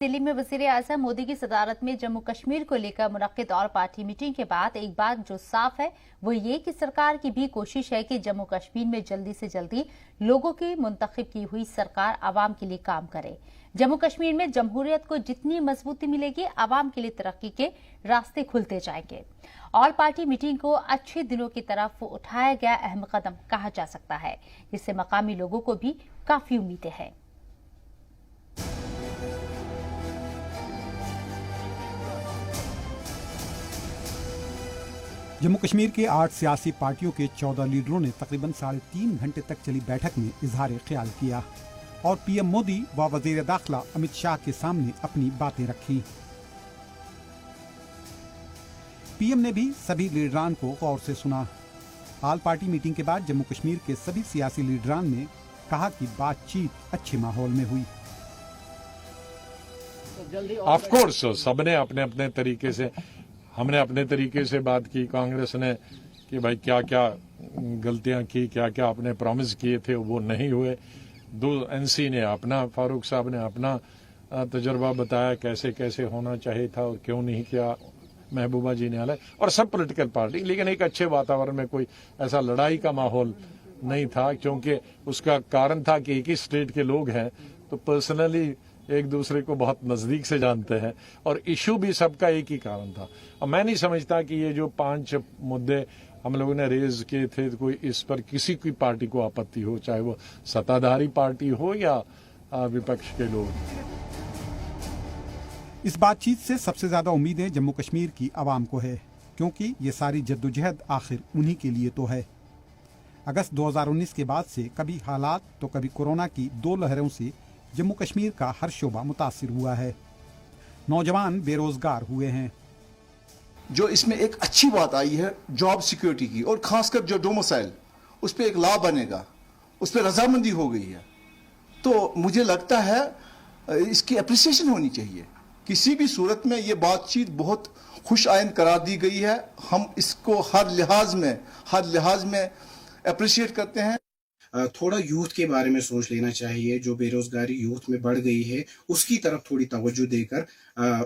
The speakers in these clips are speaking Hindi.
दिल्ली में वज़ीर-ए-आज़म मोदी की सदारत में जम्मू कश्मीर को लेकर मुनक्किद ऑल पार्टी मीटिंग के बाद एक बात जो साफ है वो ये कि सरकार की भी कोशिश है कि जम्मू कश्मीर में जल्दी से जल्दी लोगों की मुंतखब की हुई सरकार आवाम के लिए काम करे। जम्मू कश्मीर में जमहूरियत को जितनी मजबूती मिलेगी, आवाम के लिए तरक्की के रास्ते खुलते जाएंगे। ऑल पार्टी मीटिंग को अच्छे दिनों की तरफ उठाया गया अहम कदम कहा जा सकता है, जिससे मकामी लोगों को भी काफी उम्मीदें हैं। जम्मू कश्मीर के 8 सियासी पार्टियों के 14 लीडरों ने तकरीबन 3.5 घंटे तक चली बैठक में इजहार ख्याल किया और पीएम मोदी व वजीर दाखिला अमित शाह के सामने अपनी बातें रखी। पीएम ने भी सभी लीडरान को गौर से सुना। ऑल पार्टी मीटिंग के बाद जम्मू कश्मीर के सभी सियासी लीडरान ने कहा कि बातचीत अच्छे माहौल में हुई। ऑफ कोर्स सबने अपने अपने तरीके से, हमने अपने तरीके से बात की, कांग्रेस ने कि भाई क्या क्या गलतियां की, क्या क्या आपने प्रॉमिस किए थे वो नहीं हुए। एनसी ने अपना, फारूक साहब ने अपना तजर्बा बताया कैसे कैसे होना चाहिए था और क्यों नहीं किया, महबूबा जी ने अलग, और सब पॉलिटिकल पार्टी। लेकिन एक अच्छे वातावरण में कोई ऐसा लड़ाई का माहौल नहीं था, क्योंकि उसका कारण था कि एक ही स्टेट के लोग हैं तो पर्सनली एक दूसरे को बहुत नजदीक से जानते हैं और इशू भी सबका एक ही कारण था। और मैं नहीं समझता कि ये जो 5 मुद्दे हम लोगों ने रेज किए थे, कोई इस पर किसी की पार्टी को आपत्ति हो, चाहे वो सत्ताधारी पार्टी हो या विपक्ष के लोग। इस बातचीत से सबसे ज्यादा उम्मीदें जम्मू कश्मीर की आवाम को है, क्योंकि ये सारी जद्दोजहद आखिर उन्हीं के लिए तो है। अगस्त 2019 के बाद से कभी हालात तो कभी कोरोना की 2 लहरों से जम्मू कश्मीर का हर शोबा मुतासिर हुआ है। नौजवान बेरोजगार हुए हैं। जो इसमें एक अच्छी बात आई है जॉब सिक्योरिटी की, और खासकर जो डोमिसाइल, उस पर एक लॉ बनेगा, उस पर रजामंदी हो गई है, तो मुझे लगता है इसकी अप्रिसिएशन होनी चाहिए। किसी भी सूरत में ये बातचीत बहुत खुश आइंद करार दी गई है। हम इसको हर लिहाज में अप्रिशिएट करते हैं। थोड़ा यूथ के बारे में सोच लेना चाहिए। जो बेरोजगारी यूथ में बढ़ गई है उसकी तरफ थोड़ी तवज्जो देकर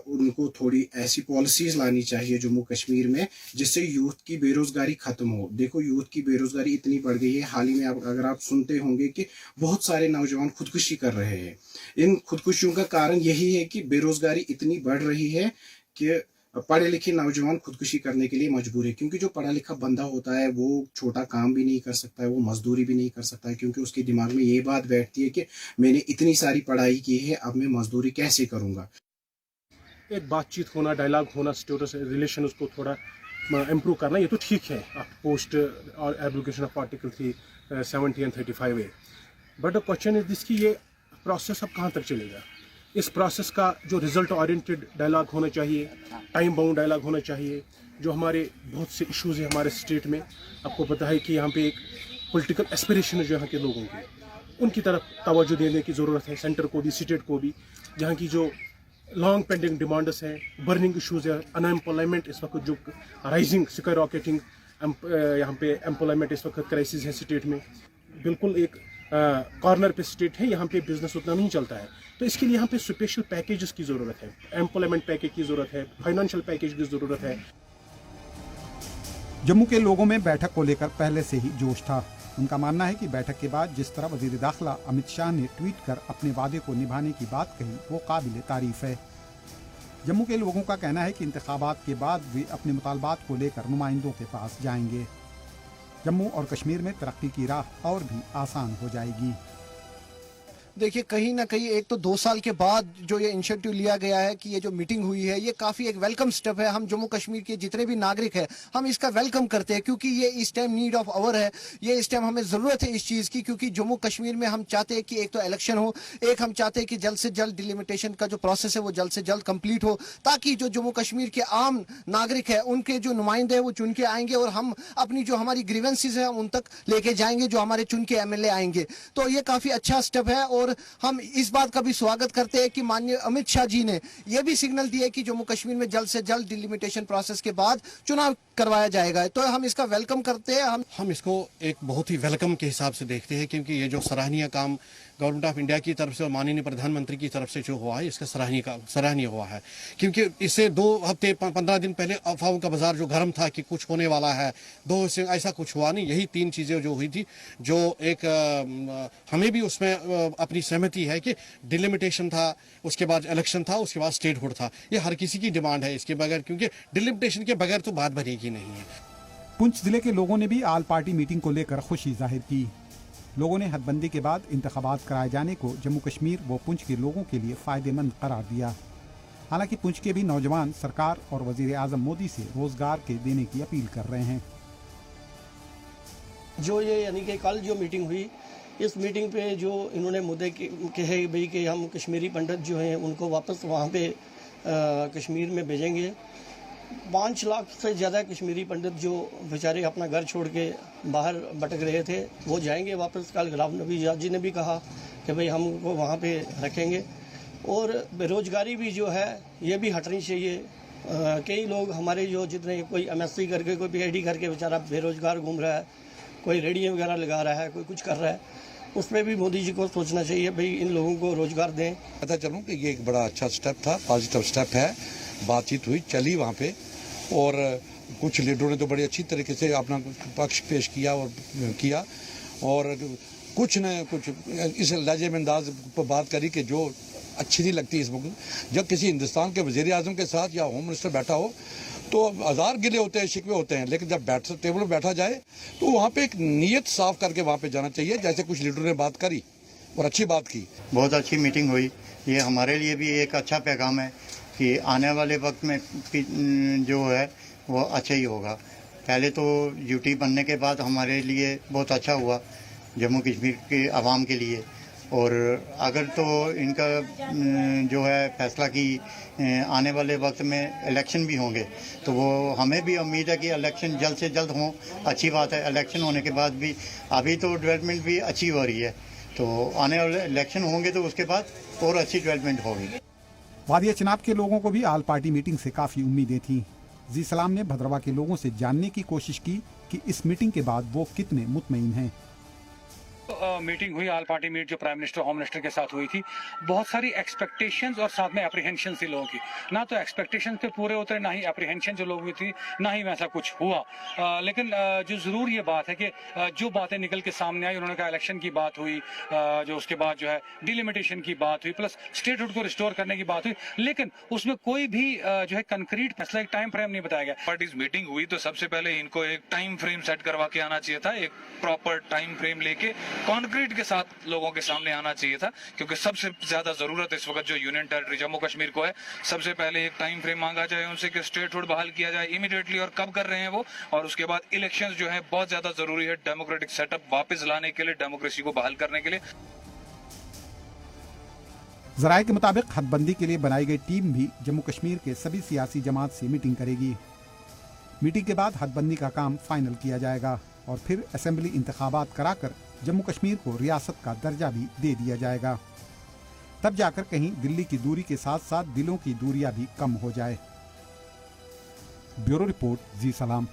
उनको थोड़ी ऐसी पॉलिसीज लानी चाहिए जम्मू कश्मीर में जिससे यूथ की बेरोजगारी खत्म हो। देखो, यूथ की बेरोजगारी इतनी बढ़ गई है, हाल ही में अगर आप सुनते होंगे कि बहुत सारे नौजवान खुदकुशी कर रहे हैं। इन खुदकुशियों का कारण यही है कि बेरोजगारी इतनी बढ़ रही है कि पढ़े लिखे नौजवान खुदकुशी करने के लिए मजबूर है, क्योंकि जो पढ़ा लिखा बंदा होता है वो छोटा काम भी नहीं कर सकता है, वो मजदूरी भी नहीं कर सकता है, क्योंकि उसके दिमाग में ये बात बैठती है कि मैंने इतनी सारी पढ़ाई की है, अब मैं मजदूरी कैसे करूंगा। एक बातचीत होना, डायलॉग होना, स्टेटस रिलेशन उसको थोड़ा इम्प्रूव करना, ये तो ठीक है पोस्ट और application of article 370 and 35A। But the question is this कि ये प्रोसेस अब कहाँ तक चलेगा। इस प्रोसेस का जो रिजल्ट ओरिएंटेड डायलॉग होना चाहिए, टाइम बाउंड डायलॉग होना चाहिए। जो हमारे बहुत से इश्यूज हैं हमारे स्टेट में, आपको पता है कि यहाँ पे एक पॉलिटिकल एस्पिरेशन है जो यहाँ के लोगों की, उनकी तरफ तवज्जो देने की ज़रूरत है, सेंटर को भी, स्टेट को भी। जहाँ की जो लॉन्ग पेंडिंग डिमांड्स हैं, बर्निंग इशूज़ है, अनएम्प्लॉयमेंट इस वक्त जो राइजिंग स्काई रॉकेटिंग, यहाँ पे एम्प्लॉयमेंट इस वक्त क्राइसिस है स्टेट में। बिल्कुल एक कॉर्नर पे स्टेट है, यहाँ पे बिजनेस उतना नहीं चलता है, तो इसके लिए यहाँ पे स्पेशल पैकेजेस की ज़रूरत है, एम्प्लॉयमेंट पैकेज की ज़रूरत है, फाइनेंशियल पैकेज की ज़रूरत है। जम्मू के लोगों में बैठक को लेकर पहले से ही जोश था। उनका मानना है कि बैठक के बाद जिस तरह वजीर दाखिला अमित शाह ने ट्वीट कर अपने वादे को निभाने की बात कही, वो काबिल तारीफ है। जम्मू के लोगों का कहना है कि इंतखाबात के बाद वे अपने मुतालबात को लेकर नुमाइंदों के पास जाएंगे। जम्मू और कश्मीर में तरक्की की राह और भी आसान हो जाएगी। देखिए, कहीं ना कहीं एक तो 2 साल के बाद जो ये इनिशिएटिव लिया गया है कि ये जो मीटिंग हुई है, ये काफी एक वेलकम स्टेप है। हम जम्मू कश्मीर के जितने भी नागरिक हैं, हम इसका वेलकम करते हैं, क्योंकि ये इस टाइम नीड ऑफ आवर है। ये इस टाइम हमें जरूरत है इस चीज की, क्योंकि जम्मू कश्मीर में हम चाहते हैं कि एक तो इलेक्शन हो, एक हम चाहते हैं कि जल्द से जल्द डिलिमिटेशन का जो प्रोसेस है वो जल्द से जल्द कंप्लीट हो, ताकि जो जम्मू कश्मीर के आम नागरिक है उनके जो नुमाइंदे हैं वो चुन के आएंगे और हम अपनी जो हमारी ग्रीवेंसेज है उन तक लेके जाएंगे, जो हमारे चुन के MLA आएंगे। तो ये काफी अच्छा स्टेप है और हम इस बात का भी स्वागत करते हैं कि माननीय अमित शाह जी ने यह भी सिग्नल दिया कि जम्मू कश्मीर में जल्द से जल्द डिलिमिटेशन प्रोसेस के बाद चुनाव करवाया जाएगा। तो हम इसका वेलकम करते हैं। हम इसको एक बहुत ही वेलकम के हिसाब से देखते हैं, क्योंकि ये जो सराहनीय काम गवर्नमेंट ऑफ इंडिया की तरफ से और माननीय प्रधानमंत्री की तरफ से जो हुआ है इसका सराहनीय हुआ है, क्योंकि इससे 2 हफ्ते 15 दिन पहले अफवाहों का बाजार जो गर्म था कि कुछ होने वाला है, 2 से ऐसा कुछ हुआ नहीं। यही 3 चीज़ें जो हुई थी, जो एक हमें भी उसमें अपनी सहमति है कि डिलिमिटेशन था, उसके बाद इलेक्शन था, उसके बाद स्टेटहुड था। ये हर किसी की डिमांड है इसके बगैर, क्योंकि डिलिमिटेशन के बगैर तो बात बनेगी नहीं है। पुंछ जिले के लोगों ने भी आल पार्टी मीटिंग को लेकर खुशी जाहिर की। लोगों ने हदबंदी के बाद इंतखाबात कराए जाने को जम्मू कश्मीर व पुंछ के लोगों के लिए फायदेमंद करार दिया। हालांकि पुंछ के भी नौजवान सरकार और वजीर आजम मोदी से रोजगार के देने की अपील कर रहे हैं। जो ये यानी कि कल जो मीटिंग हुई, इस मीटिंग पे जो इन्होंने मुद्दे कहे भाई कि हम कश्मीरी पंडित जो हैं उनको वापस वहाँ पे कश्मीर में भेजेंगे। 5 लाख से ज़्यादा कश्मीरी पंडित जो बेचारे अपना घर छोड़ के बाहर भटक रहे थे वो जाएंगे वापस। कल गुलाम नबी आज़ाद जी ने भी कहा कि भाई हम उनको वहाँ पे रखेंगे। और बेरोज़गारी भी जो है ये भी हटनी चाहिए। कई लोग हमारे जो जितने कोई MSc करके कोई PhD करके बेचारा बेरोज़गार घूम रहा है, कोई रेडियो वगैरह लगा रहा है, कोई कुछ कर रहा है, उसमें भी मोदी जी को सोचना चाहिए भाई इन लोगों को रोज़गार दें। पता चलूँ कि ये एक बड़ा अच्छा स्टेप था, पॉजिटिव स्टेप है। बातचीत हुई, चली वहाँ पे, और कुछ लीडरों ने तो बड़ी अच्छी तरीके से अपना पक्ष पेश किया और कुछ न कुछ इस लहजे में अंदाज पर बात करी कि जो अच्छी नहीं लगती इस मुल्क। जब किसी हिंदुस्तान के वज़ीर आज़म के साथ या होम मिनिस्टर बैठा हो तो 1000 गिले होते हैं, शिकवे होते हैं, लेकिन जब टेबल पर बैठा जाए तो वहाँ पे एक नीयत साफ करके वहाँ पे जाना चाहिए, जैसे कुछ लीडरों ने बात करी और अच्छी बात की। बहुत अच्छी मीटिंग हुई। ये हमारे लिए भी एक अच्छा पैगाम है कि आने वाले वक्त में जो है वो अच्छा ही होगा। पहले तो यूटी बनने के बाद हमारे लिए बहुत अच्छा हुआ जम्मू कश्मीर के आवाम के लिए, और अगर तो इनका जो है फैसला कि आने वाले वक्त में इलेक्शन भी होंगे तो वो हमें भी उम्मीद है कि इलेक्शन जल्द से जल्द हों। अच्छी बात है, इलेक्शन होने के बाद भी अभी तो डेवलपमेंट भी अच्छी हो रही है, तो आने वाले इलेक्शन होंगे तो उसके बाद और अच्छी डेवलपमेंट होगी। वादिया चिनाब के लोगों को भी आल पार्टी मीटिंग से काफी उम्मीदें थीं। जी सलाम ने भद्रवा के लोगों से जानने की कोशिश की कि इस मीटिंग के बाद वो कितने मुतमईन हैं। मीटिंग हुई आल पार्टी मीट जो प्राइम मिनिस्टर होम मिनिस्टर के साथ हुई थी। बहुत सारी एक्सपेक्टेशंस और साथ में एप्रीहेंशन थी लोगों की। ना तो एक्सपेक्टेशन पे पूरे उतरे, ना ही एप्रीहेंशन जो लोगों की थी, ना ही वैसा कुछ हुआ। लेकिन जो जरूर ये बात है कि जो बातें निकल के सामने आई, उन्होंने कहा इलेक्शन की बात हुई, जो उसके बाद जो है डिलिमिटेशन की बात हुई, प्लस स्टेटहुड को रिस्टोर करने की बात हुई, लेकिन उसमें कोई भी जो है कंक्रीट फैसला, एक टाइम फ्रेम नहीं बताया गया। पार्टीज मीटिंग हुई तो सबसे पहले इनको एक टाइम फ्रेम सेट करवा के आना चाहिए था, एक प्रॉपर टाइम फ्रेम लेके कॉन्क्रीट के साथ लोगों के सामने आना चाहिए था, क्योंकि सबसे ज्यादा जरूरत इस वक्त जो यूनियन टेरिटरी जम्मू कश्मीर को है, सबसे पहले एक टाइम फ्रेम मांगा जाए उनसे कि स्टेटहुड बहाल किया जाए इमीडिएटली, और कब कर रहे हैं वो, और उसके बाद इलेक्शंस जो है बहुत ज्यादा जरूरी है डेमोक्रेटिक सेटअप वापस लाने के लिए, डेमोक्रेसी को बहाल करने के लिए। जराये के मुताबिक हदबंदी के लिए बनाई गई टीम भी जम्मू कश्मीर के सभी सियासी जमात से मीटिंग करेगी। मीटिंग के बाद हदबंदी का काम फाइनल किया जाएगा और फिर असेंबली इंतखाबात कराकर जम्मू कश्मीर को रियासत का दर्जा भी दे दिया जाएगा। तब जाकर कहीं दिल्ली की दूरी के साथ साथ दिलों की दूरियां भी कम हो जाए। ब्यूरो रिपोर्ट, जी सलाम।